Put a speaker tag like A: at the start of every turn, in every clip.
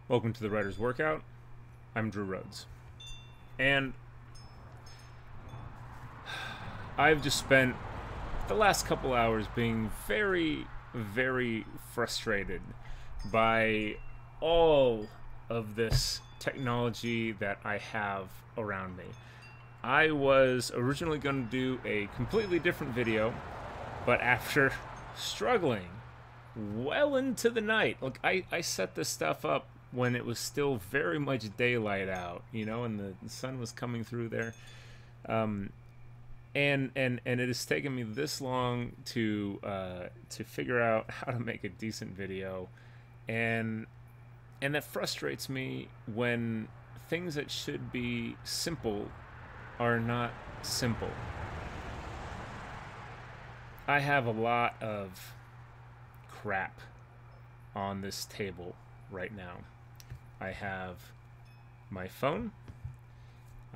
A: Welcome to the Writer's Workout. I'm Drew Rhodes. And I've just spent the last couple hours being very, very frustrated by all of this technology that I have around me. I was originally going to do a completely different video, but after struggling well into the night, look, I set this stuff up when it was still very much daylight out, you know, and the sun was coming through there. And it has taken me this long to figure out how to make a decent video, and that frustrates me when things that should be simple are not simple. I have a lot of crap on this table right now. I have my phone.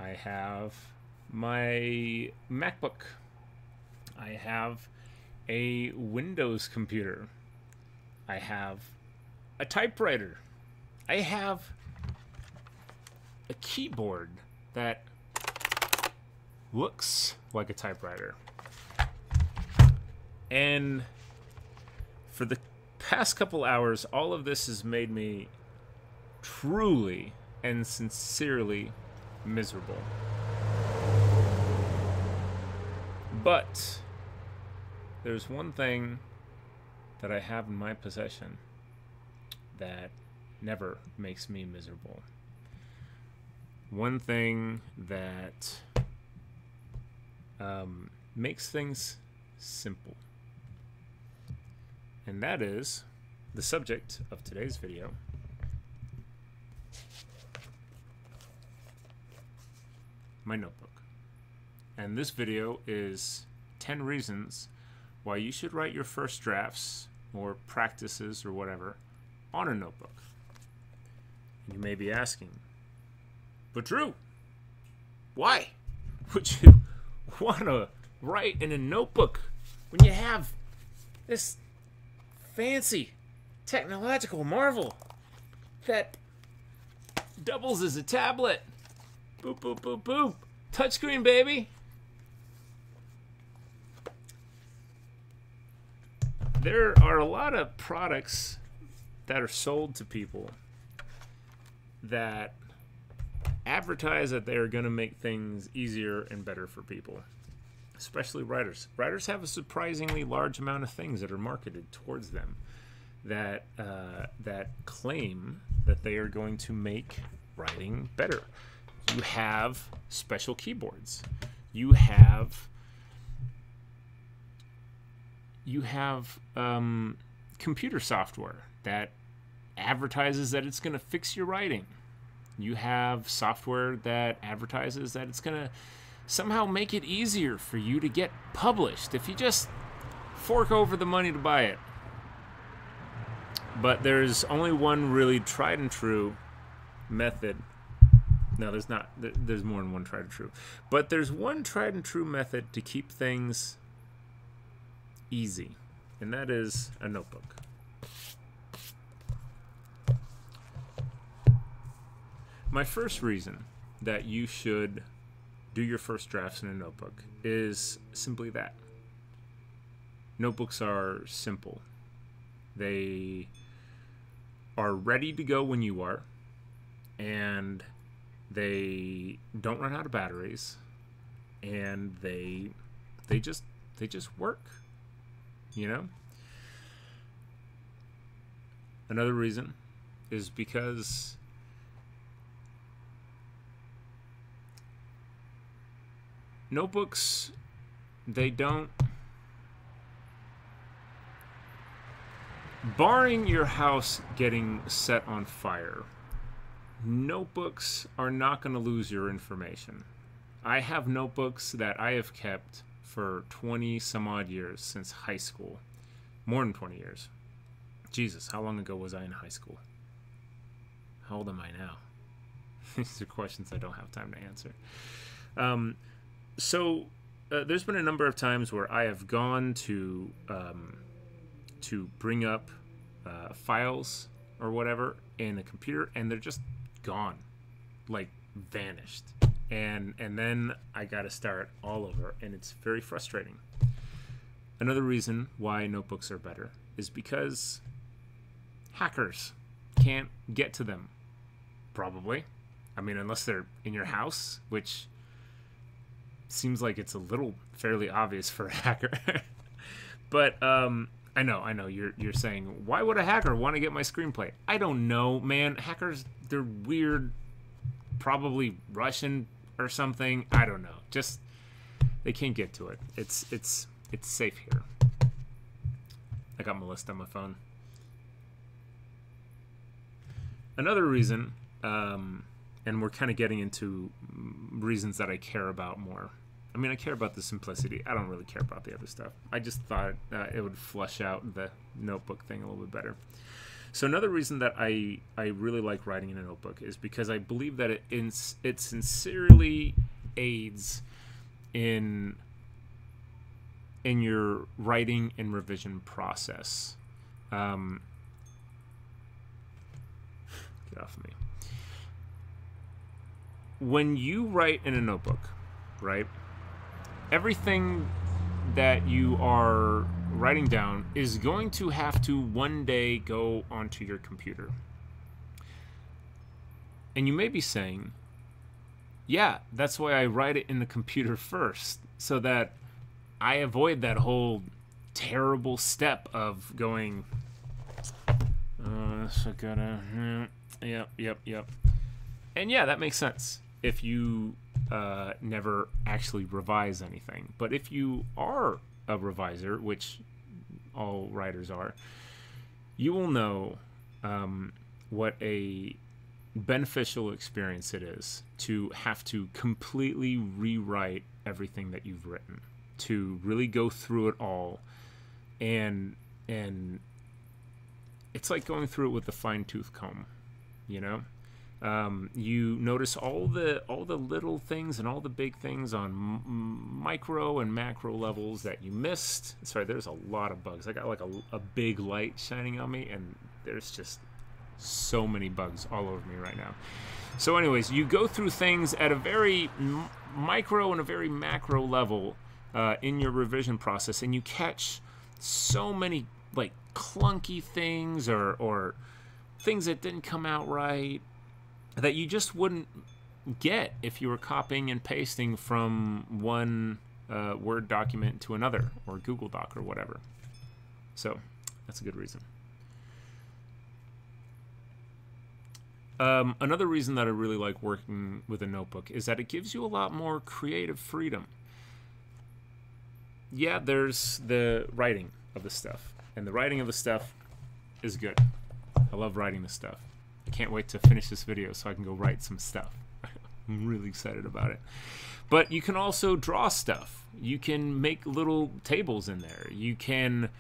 A: I have my MacBook. I have a Windows computer. I have a typewriter. I have a keyboard that looks like a typewriter. And for the past couple hours, all of this has made me truly and sincerely miserable. But there's one thing that I have in my possession that never makes me miserable. One thing that makes things simple. And that is the subject of today's video. My notebook. And this video is 10 reasons why you should write your first drafts or practices or whatever on a notebook. You may be asking, but Drew, why would you want to write in a notebook when you have this fancy technological marvel that doubles as a tablet? Boop, boop, boop, boop. Touchscreen, baby. There are a lot of products that are sold to people that advertise that they are going to make things easier and better for people, especially writers. Writers have a surprisingly large amount of things that are marketed towards them that claim that they are going to make writing better. You have special keyboards. You have computer software that advertises that it's going to fix your writing. You have software that advertises that it's going to somehow make it easier for you to get published if you just fork over the money to buy it. But there's only one really tried and true method. No, there's not. There's more than one tried and true. But there's one tried and true method to keep things easy, and that is a notebook. My first reason that you should do your first drafts in a notebook is simply that. Notebooks are simple. They are ready to go when you are, and they don't run out of batteries, and they just work, you know? Another reason is because notebooks, they don't, barring your house getting set on fire, notebooks are not going to lose your information. I have notebooks that I have kept for 20 some odd years, since high school. More than 20 years. Jesus, how long ago was I in high school? How old am I now? These are questions I don't have time to answer. There's been a number of times where I have gone to bring up files or whatever in the computer, and they're just gone, like vanished. And then I got to start all over, and it's very frustrating. Another reason why notebooks are better is because hackers can't get to them, probably. I mean, unless they're in your house, which seems like it's a little fairly obvious for a hacker. But I know you're saying, why would a hacker want to get my screenplay? I don't know, man. Hackers, they're weird, probably Russian or something. I don't know. Just they can't get to it. It's safe here. I got my list on my phone. Another reason, and we're kind of getting into reasons that I care about more. I mean, I care about the simplicity. I don't really care about the other stuff. I just thought it would flesh out the notebook thing a little bit better. So another reason that I really like writing in a notebook is because I believe that it sincerely aids in your writing and revision process. Get off of me. When you write in a notebook, right, everything that you are writing down is going to have to one day go onto your computer. And you may be saying, yeah, that's why I write it in the computer first, so that I avoid that whole terrible step of going, so gotta, yep. And yeah, that makes sense if you never actually revise anything. But if you are a reviser, which all writers are, you will know what a beneficial experience it is to have to completely rewrite everything that you've written, to really go through it all, and it's like going through it with a fine-tooth comb, you know. You notice all the little things and all the big things on micro and macro levels that you missed. Sorry, there's a lot of bugs. I got like a big light shining on me, and there's just so many bugs all over me right now. So anyways, you go through things at a very micro and a very macro level in your revision process, and you catch so many like clunky things or things that didn't come out right, that you just wouldn't get if you were copying and pasting from one Word document to another, or Google Doc or whatever. So that's a good reason. Another reason that I really like working with a notebook is that it gives you a lot more creative freedom. Yeah, there's the writing of the stuff, and the writing of the stuff is good. I love writing the stuff. I can't wait to finish this video so I can go write some stuff. I'm really excited about it. But you can also draw stuff. You can make little tables in there. You can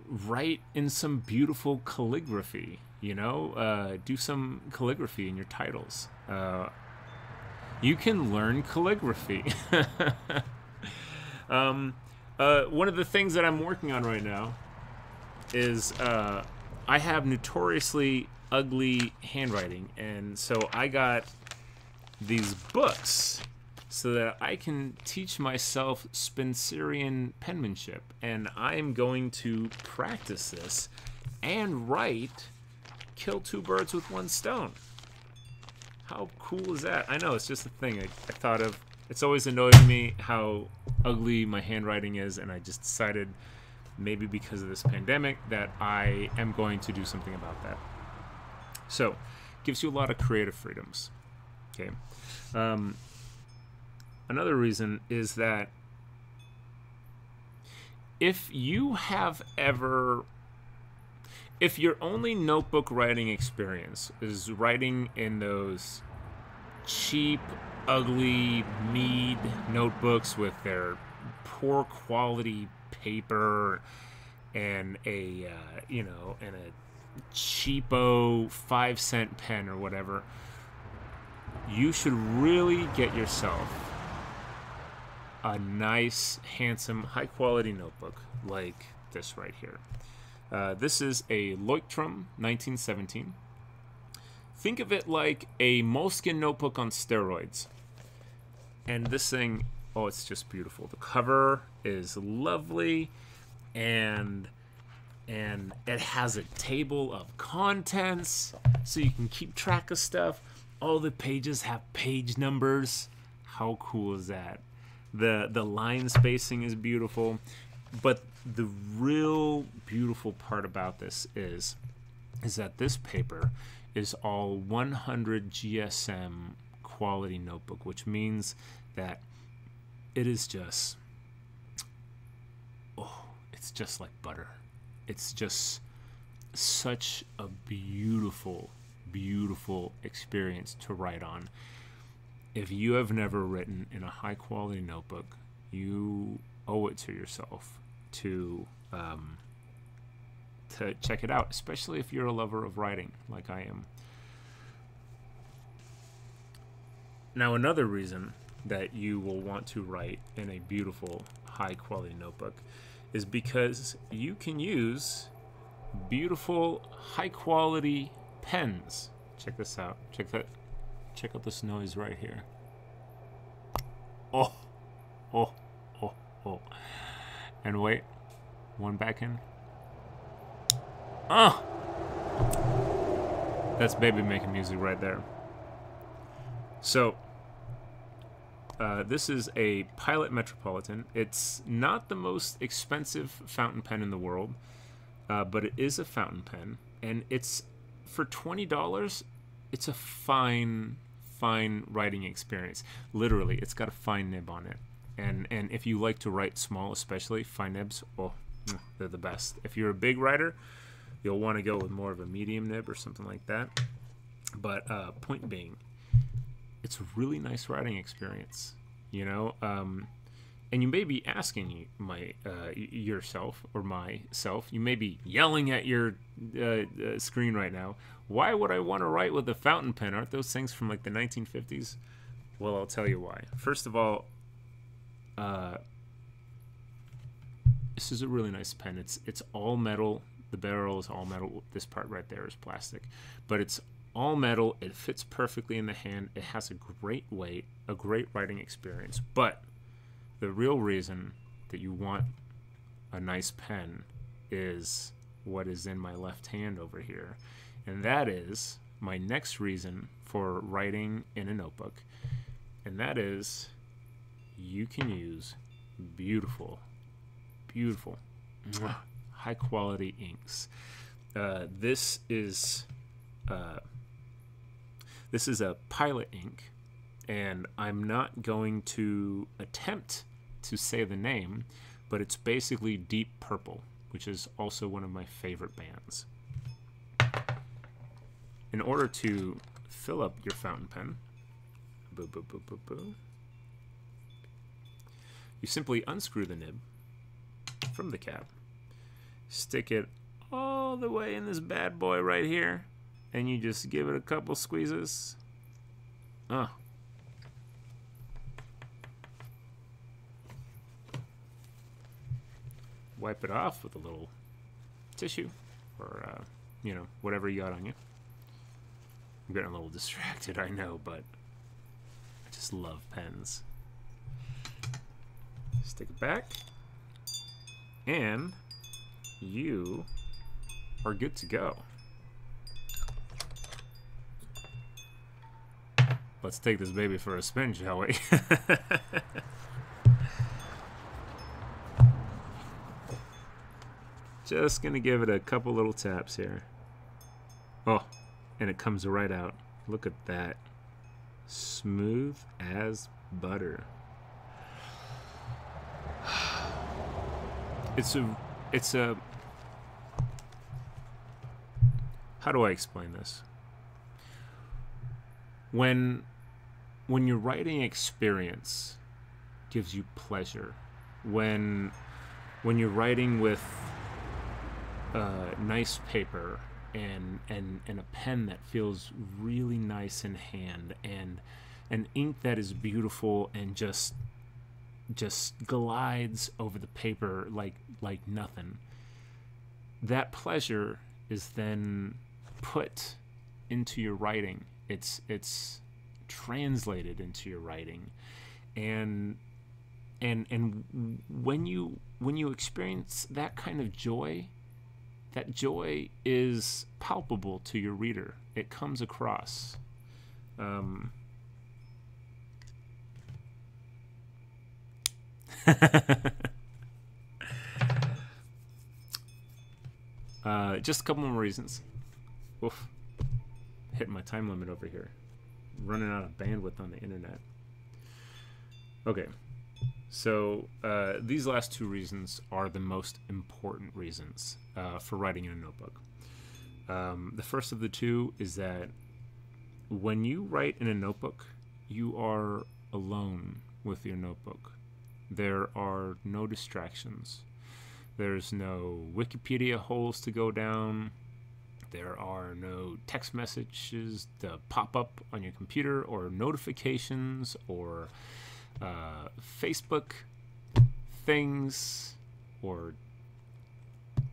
A: write in some beautiful calligraphy, you know, do some calligraphy in your titles. You can learn calligraphy. One of the things that I'm working on right now is I have notoriously ugly handwriting, and so I got these books so that I can teach myself Spencerian penmanship, and I am going to practice this and write Kill Two Birds with One Stone. How cool is that? I know, it's just a thing I thought of. It's always annoyed me how ugly my handwriting is, and I just decided, maybe because of this pandemic, that I am going to do something about that. So, gives you a lot of creative freedoms. Okay. Another reason is that if your only notebook writing experience is writing in those cheap, ugly Mead notebooks with their poor quality paper and a cheapo 5-cent pen or whatever, you should really get yourself a nice, handsome, high quality notebook like this right here. This is a Leuchtturm 1917. Think of it like a Moleskine notebook on steroids. And this thing, oh, it's just beautiful. The cover is lovely, and it has a table of contents so you can keep track of stuff. All the pages have page numbers. How cool is that? The line spacing is beautiful. But the real beautiful part about this is that this paper is all 100 GSM quality notebook, which means that it is just, oh, it's just like butter. It's just such a beautiful, beautiful experience to write on. If you have never written in a high quality notebook, you owe it to yourself to check it out, especially if you're a lover of writing like I am. Now, another reason that you will want to write in a beautiful, high-quality notebook is because you can use beautiful, high-quality pens. Check this out. Check out this noise right here. Oh, oh, oh, oh. And wait, one back in. Ah! That's baby making music right there. So, this is a Pilot Metropolitan. It's not the most expensive fountain pen in the world, but it is a fountain pen, and it's for $20. It's a fine writing experience. Literally, it's got a fine nib on it, and if you like to write small, especially fine nibs, oh, they're the best. If you're a big writer, you'll want to go with more of a medium nib or something like that. But point being, it's a really nice writing experience, you know. And you may be asking yourself or myself, you may be yelling at your screen right now, why would I want to write with a fountain pen? Aren't those things from like the 1950s? Well, I'll tell you why. First of all, this is a really nice pen. It's all metal. The barrel is all metal. This part right there is plastic, but it's all metal. It fits perfectly in the hand. It has a great weight, a great writing experience. But the real reason that you want a nice pen is what is in my left hand over here. And that is my next reason for writing in a notebook. And that is you can use beautiful, beautiful, high quality inks. This is a Pilot ink, and I'm not going to attempt to say the name, but it's basically Deep Purple, which is also one of my favorite bands. In order to fill up your fountain pen, boo, boo, boo, boo, boo, you simply unscrew the nib from the cap, stick it all the way in this bad boy right here, and you just give it a couple squeezes. Wipe it off with a little tissue or, whatever you got on you. I'm getting a little distracted, I know, but I just love pens. Stick it back, and you are good to go. Let's take this baby for a spin, shall we? Just gonna give it a couple little taps here. Oh, and it comes right out. Look at that. Smooth as butter. It's a how do I explain this? When your writing experience gives you pleasure, when you're writing with nice paper and a pen that feels really nice in hand, and an ink that is beautiful and just glides over the paper like nothing, that pleasure is then put into your writing. It's translated into your writing, and when you experience that kind of joy, that joy is palpable to your reader. It comes across. Just a couple more reasons. Oof. Hitting my time limit over here. Running out of bandwidth on the internet. Okay. So these last two reasons are the most important reasons for writing in a notebook. The first of the two is that when you write in a notebook, you are alone with your notebook. There are no distractions. There's no Wikipedia holes to go down. There are no text messages to pop up on your computer, or notifications, or Facebook things, or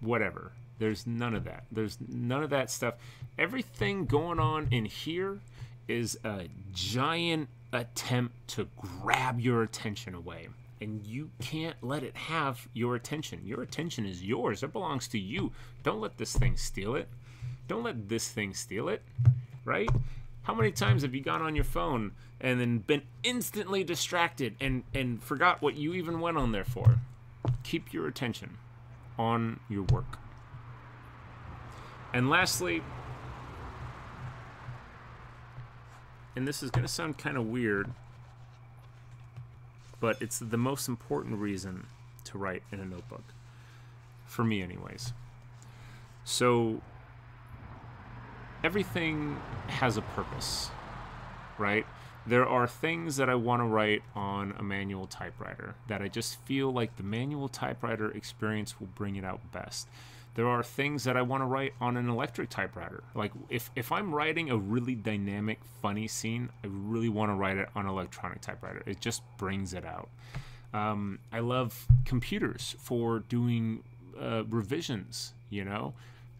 A: whatever. There's none of that. There's none of that stuff. Everything going on in here is a giant attempt to grab your attention away. And you can't let it have your attention. Your attention is yours. It belongs to you. Don't let this thing steal it. Don't let this thing steal it, right? How many times have you gone on your phone and then been instantly distracted and forgot what you even went on there for? Keep your attention on your work. And lastly, and this is going to sound kind of weird, but it's the most important reason to write in a notebook. For me, anyways. So, everything has a purpose, right? There are things that I want to write on a manual typewriter that I just feel like the manual typewriter experience will bring it out best. There are things that I want to write on an electric typewriter. Like if I'm writing a really dynamic, funny scene, I really want to write it on an electronic typewriter. It just brings it out. I love computers for doing revisions, you know.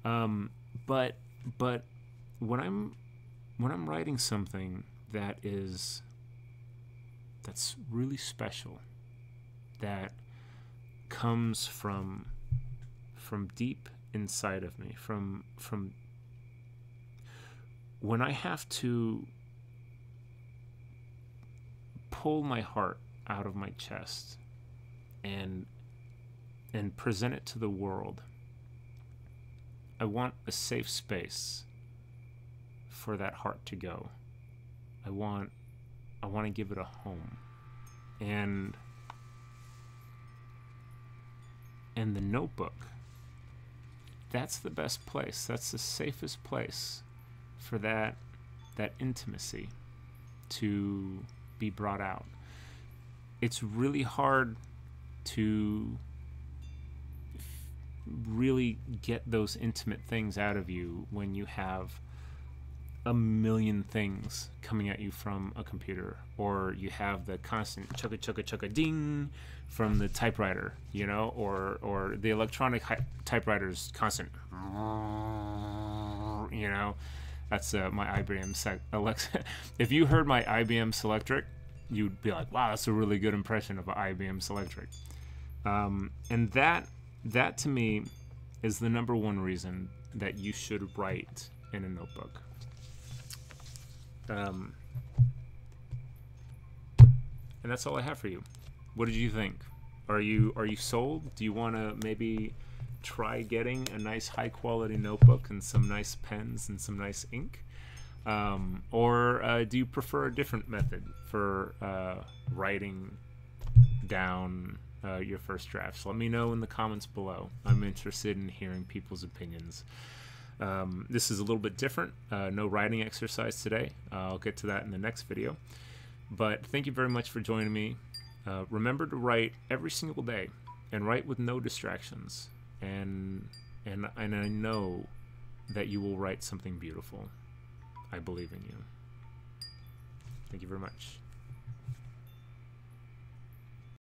A: But when I'm writing something that's really special, that comes from deep inside of me, from when I have to pull my heart out of my chest and present it to the world, I want a safe space for that heart to go. I want to give it a home. And the notebook, that's the best place. That's the safest place for that intimacy to be brought out. It's really hard to really get those intimate things out of you when you have a million things coming at you from a computer, or you have the constant chugga chugga chugga ding from the typewriter, you know, or the electronic typewriter's constant, you know. That's my IBM Alexa. If you heard my IBM Selectric, you'd be like, wow, that's a really good impression of an IBM Selectric. And that to me is the number one reason that you should write in a notebook. And that's all I have for you. What did you think? Are you sold? Do you want to maybe try getting a nice high quality notebook and some nice pens and some nice ink? Or do you prefer a different method for writing down your first drafts? Let me know in the comments below. I'm interested in hearing people's opinions. This is a little bit different. No writing exercise today. I'll get to that in the next video. But thank you very much for joining me. Remember to write every single day, and write with no distractions. And I know that you will write something beautiful. I believe in you. Thank you very much.